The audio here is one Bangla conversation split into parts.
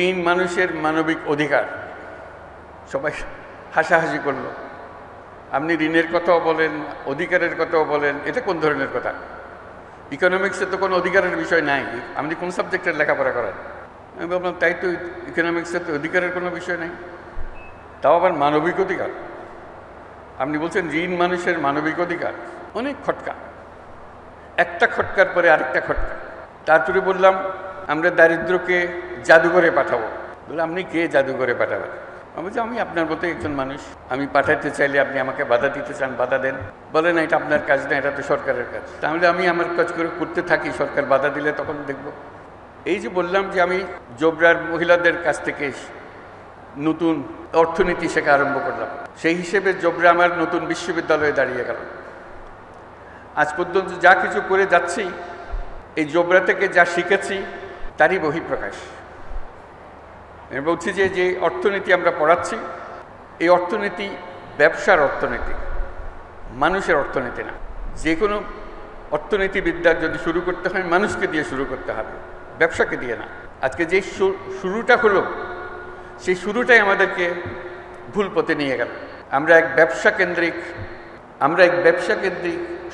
ঋণ মানুষের মানবিক অধিকার। সবাই হাসাহাসি করলো। আপনি ঋণের কথাও বলেন, অধিকারের কথাও বলেন, এটা কোন ধরনের কথা? ইকোনমিক্সে তো কোনো অধিকারের বিষয় নাই। আপনি কোন সাবজেক্টের লেখাপড়া করেন? আমি ভাবলাম তাই তো, ইকোনমিক্সে তো অধিকারের কোনো বিষয় নেই, তাও আবার মানবিক অধিকার। আপনি বলছেন ঋণ মানুষের মানবিক অধিকার। অনেক খটকা, একটা খটকার পরে আরেকটা খটকা। তারপরে বললাম আমরা দারিদ্রকে জাদুঘরে পাঠাবো। বললাম আপনি কে জাদুঘরে পাঠাবেন? আমি বলছি আমি আপনার মতো একজন মানুষ, আমি পাঠাতে চাইলে আপনি আমাকে বাধা দিতে চান, বাধা দেন। বলে না, এটা আপনার কাজ না, এটা তো সরকারের কাজ। তাহলে আমি আমার কাজ করে করতে থাকি, সরকার বাধা দিলে তখন দেখব। এই যে বললাম যে আমি জোবরার মহিলাদের কাছ থেকে নতুন অর্থনীতি শেখা আরম্ভ করলাম, সেই হিসেবে জোবরা আমার নতুন বিশ্ববিদ্যালয়ে দাঁড়িয়ে গেল। আজ পর্যন্ত যা কিছু করে যাচ্ছি, এই জোবরা থেকে যা শিখেছি তারই বহিঃপ্রকাশ। আমি বলছি যে যে অর্থনীতি আমরা পড়াচ্ছি, এই অর্থনীতি ব্যবসার অর্থনীতি, মানুষের অর্থনীতি না। যে কোনো অর্থনীতিবিদ্যার যদি শুরু করতে হয় মানুষকে দিয়ে শুরু করতে হবে, ব্যবসাকে দিয়ে না। আজকে যে শুরুটা হলো, সেই শুরুটাই আমাদেরকে ভুল পথে নিয়ে গেল। আমরা এক ব্যবসা কেন্দ্রিক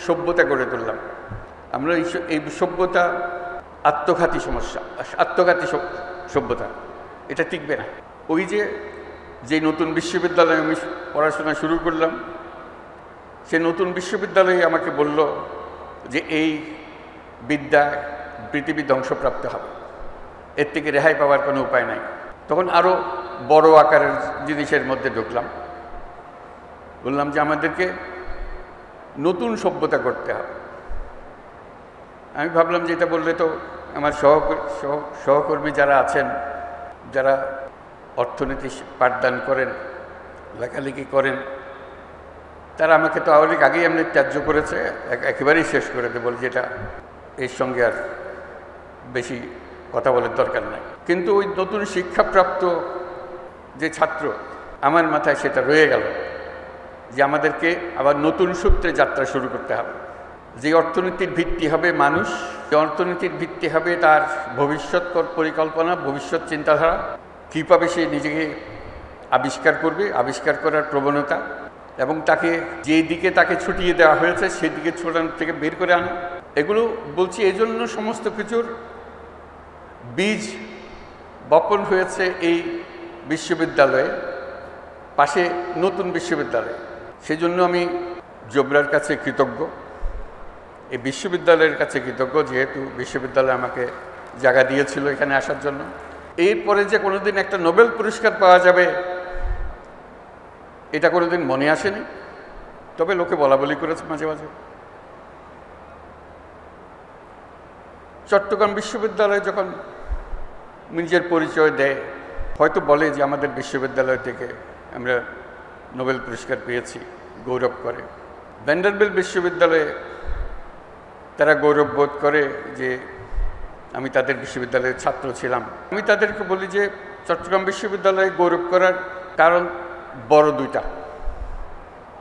সভ্যতা গড়ে তুললাম। আমরা এই সভ্যতা আত্মঘাতী সভ্যতা, এটা টিকবে না। ওই যে নতুন বিশ্ববিদ্যালয়ে আমি পড়াশোনা শুরু করলাম, সে নতুন বিশ্ববিদ্যালয়ে আমাকে বলল যে এই বিদ্যায় পৃথিবী ধ্বংসপ্রাপ্ত হবে, এর থেকে রেহাই পাওয়ার কোনো উপায় নাই। তখন আরও বড় আকারের জিনিসের মধ্যে ঢুকলাম। বললাম যে আমাদেরকে নতুন সভ্যতা করতে হবে। আমি ভাবলাম যে এটা বললে তো আমার সহকর্মী যারা আছেন, যারা অর্থনীতি পাঠদান করেন, লেখালেখি করেন, তারা আমাকে তো অনেক আগেই এমনি ত্যায্য করেছে, একেবারেই শেষ করে দেবে, বলে যেটা এর সঙ্গে আর বেশি কথা বলার দরকার নাই। কিন্তু ওই নতুন শিক্ষাপ্রাপ্ত যে ছাত্র, আমার মাথায় সেটা রয়ে গেল যে আমাদেরকে আবার নতুন সূত্রে যাত্রা শুরু করতে হবে। যে অর্থনীতির ভিত্তি হবে মানুষ, যে অর্থনীতির ভিত্তি হবে তার ভবিষ্যৎ পরিকল্পনা, ভবিষ্যৎ চিন্তাধারা, কীভাবে সে নিজেকে আবিষ্কার করবে, আবিষ্কার করার প্রবণতা, এবং তাকে যে দিকে তাকে ছুটিয়ে দেওয়া হয়েছে সেই দিকে ছোটানোর থেকে বের করে আনা। এগুলো বলছি এই জন্য সমস্ত কিছুর বীজ বপন হয়েছে এই বিশ্ববিদ্যালয়ে, পাশে নতুন বিশ্ববিদ্যালয়। সেজন্য আমি জোবরার কাছে কৃতজ্ঞ, এই বিশ্ববিদ্যালয়ের কাছে কৃতজ্ঞ, যেহেতু বিশ্ববিদ্যালয় আমাকে জায়গা দিয়েছিল এখানে আসার জন্য। এরপরে যে কোনোদিন একটা নোবেল পুরস্কার পাওয়া যাবে এটা কোনোদিন মনে আসেনি, তবে লোকে বলাবলি করেছে মাঝে মাঝে। চট্টগ্রাম বিশ্ববিদ্যালয় যখন নিজের পরিচয় দেয়, হয়তো বলে যে আমাদের বিশ্ববিদ্যালয় থেকে আমরা নোবেল পুরস্কার পেয়েছি, গৌরব করে। ভ্যান্ডারবিল্ট বিশ্ববিদ্যালয়ে তারা গৌরব বোধ করে যে আমি তাদের বিশ্ববিদ্যালয়ের ছাত্র ছিলাম। আমি তাদেরকে বলি যে চট্টগ্রাম বিশ্ববিদ্যালয়ে গৌরব করার কারণ বড় দুইটা,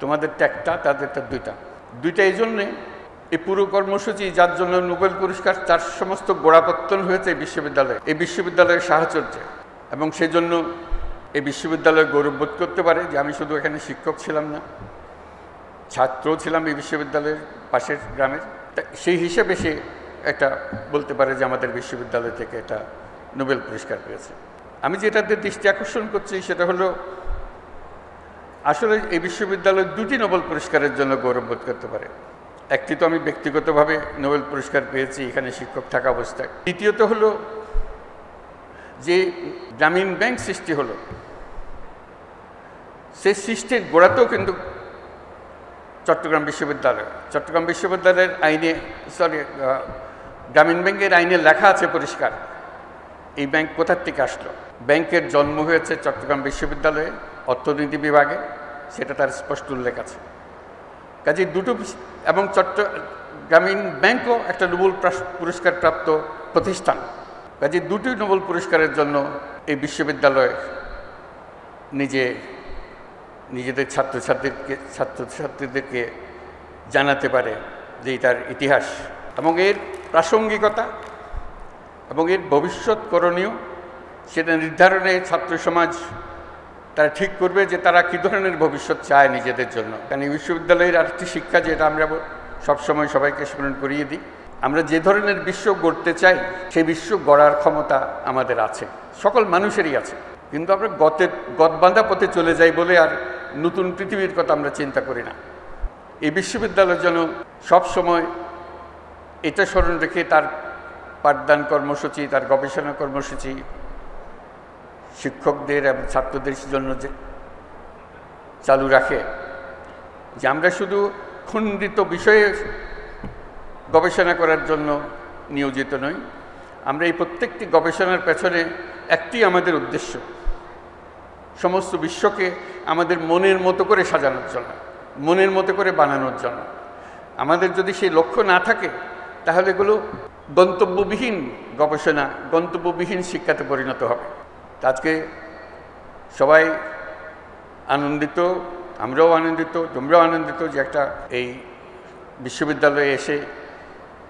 তোমাদেরটা একটা, তাদেরটা দুইটা। এই জন্যে এই পুরো কর্মসূচি যার জন্য নোবেল পুরস্কার, তার সমস্ত গোড়াপত্তন হয়েছে এই বিশ্ববিদ্যালয়ের সাহচর্যে। এবং সেজন্য এই বিশ্ববিদ্যালয় গৌরববোধ করতে পারে যে আমি শুধু এখানে শিক্ষক ছিলাম না, ছাত্রও ছিলাম এই বিশ্ববিদ্যালয়ের পাশের গ্রামের। সেই হিসেবে সে একটা বলতে পারে যে আমাদের বিশ্ববিদ্যালয় থেকে এটা নোবেল পুরস্কার পেয়েছে। আমি যেটাতে দৃষ্টি আকর্ষণ করছি সেটা হলো, আসলে এই বিশ্ববিদ্যালয় দুটি নোবেল পুরস্কারের জন্য গৌরববোধ করতে পারে। একটি তো আমি ব্যক্তিগতভাবে নোবেল পুরস্কার পেয়েছি এখানে শিক্ষক থাকা অবস্থায়। দ্বিতীয়ত হলো যে গ্রামীণ ব্যাংক সৃষ্টি হলো, সেই সৃষ্টির গোড়াতেও কিন্তু চট্টগ্রাম বিশ্ববিদ্যালয়ের আইনে, গ্রামীণ ব্যাংকের আইনে লেখা আছে পরিষ্কার এই ব্যাংক কোথার থেকে আসলো। ব্যাংকের জন্ম হয়েছে চট্টগ্রাম বিশ্ববিদ্যালয়ে অর্থনীতি বিভাগে, সেটা তার স্পষ্ট উল্লেখ আছে। কাজে দুটো, এবং গ্রামীণ ব্যাংকও একটা নোবেল পুরস্কার প্রাপ্ত প্রতিষ্ঠান। কাজে দুটি নোবেল পুরস্কারের জন্য এই বিশ্ববিদ্যালয় নিজেদের ছাত্রছাত্রীদেরকে জানাতে পারে যে এটার ইতিহাস এবং এর প্রাসঙ্গিকতা এবং এর ভবিষ্যৎ করণীয় সেটা নির্ধারণে ছাত্র সমাজ তারা ঠিক করবে যে তারা কী ধরনের ভবিষ্যৎ চায় নিজেদের জন্য। কারণ এই বিশ্ববিদ্যালয়ের আরেকটি শিক্ষা, যেটা আমরা সবসময় সবাইকে স্মরণ করিয়ে দিই, আমরা যে ধরনের বিশ্ব গড়তে চাই সেই বিশ্ব গড়ার ক্ষমতা আমাদের আছে, সকল মানুষেরই আছে। কিন্তু আমরা গতবাঁধা পথে চলে যাই বলে আর নতুন পৃথিবীর কথা আমরা চিন্তা করি না। এই বিশ্ববিদ্যালয় যেন সবসময় এটা স্মরণ রেখে তার পাঠদান কর্মসূচি, তার গবেষণা কর্মসূচি শিক্ষকদের এবং ছাত্রদের জন্য যে চালু রাখে, যে আমরা শুধু খণ্ডিত বিষয়ে গবেষণা করার জন্য নিয়োজিত নই। আমরা এই প্রত্যেকটি গবেষণার পেছনে একটি আমাদের উদ্দেশ্য, সমস্ত বিশ্বকে আমাদের মনের মতো করে সাজানোর জন্য, মনের মতো করে বানানোর জন্য। আমাদের যদি সেই লক্ষ্য না থাকে তাহলে এগুলো গন্তব্যবিহীন গবেষণা, গন্তব্যবিহীন শিক্ষাতে পরিণত হবে। আজকে সবাই আনন্দিত, আমরাও আনন্দিত, তোমরাও আনন্দিত যে একটা এই বিশ্ববিদ্যালয়ে এসে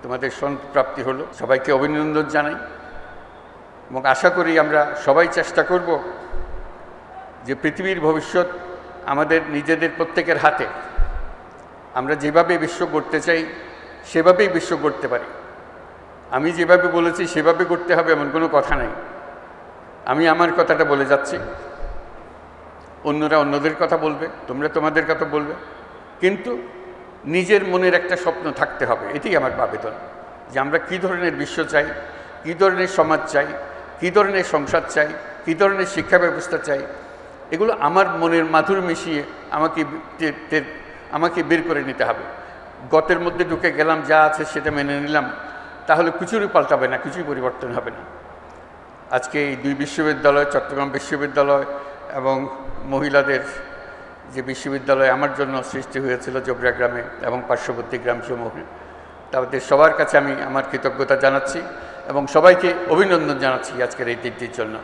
তোমাদের সনদপ্রাপ্তি হলো। সবাইকে অভিনন্দন জানাই এবং আশা করি আমরা সবাই চেষ্টা করব যে পৃথিবীর ভবিষ্যৎ আমাদের নিজেদের প্রত্যেকের হাতে। আমরা যেভাবে বিশ্ব গড়তে চাই সেভাবেই বিশ্ব গড়তে পারি। আমি যেভাবে বলেছি সেভাবে গড়তে হবে এমন কোনো কথা নেই। আমি আমার কথাটা বলে যাচ্ছি, অন্যরা অন্যদের কথা বলবে, তোমরা তোমাদের কথা বলবে, কিন্তু নিজের মনের একটা স্বপ্ন থাকতে হবে। এটাই আমার আবেদন, যে আমরা কী ধরনের বিশ্ব চাই, কী ধরনের সমাজ চাই, কী ধরনের সংসার চাই, কী ধরনের শিক্ষা ব্যবস্থা চাই, এগুলো আমার মনের মাধুর মিশিয়ে আমাকে বের করে নিতে হবে। গতের মধ্যে ঢুকে গেলাম, যা আছে সেটা মেনে নিলাম, তাহলে কিছুই পাল্টাবে না, কিছুই পরিবর্তন হবে না। আজকে এই দুই বিশ্ববিদ্যালয়, চট্টগ্রাম বিশ্ববিদ্যালয় এবং মহিলাদের যে বিশ্ববিদ্যালয় আমার জন্য সৃষ্টি হয়েছিল জোবরা গ্রামে এবং পার্শ্ববর্তী গ্রামসমূহে, তাদের সবার কাছে আমি আমার কৃতজ্ঞতা জানাচ্ছি এবং সবাইকে অভিনন্দন জানাচ্ছি আজকের এই দিনটির জন্য।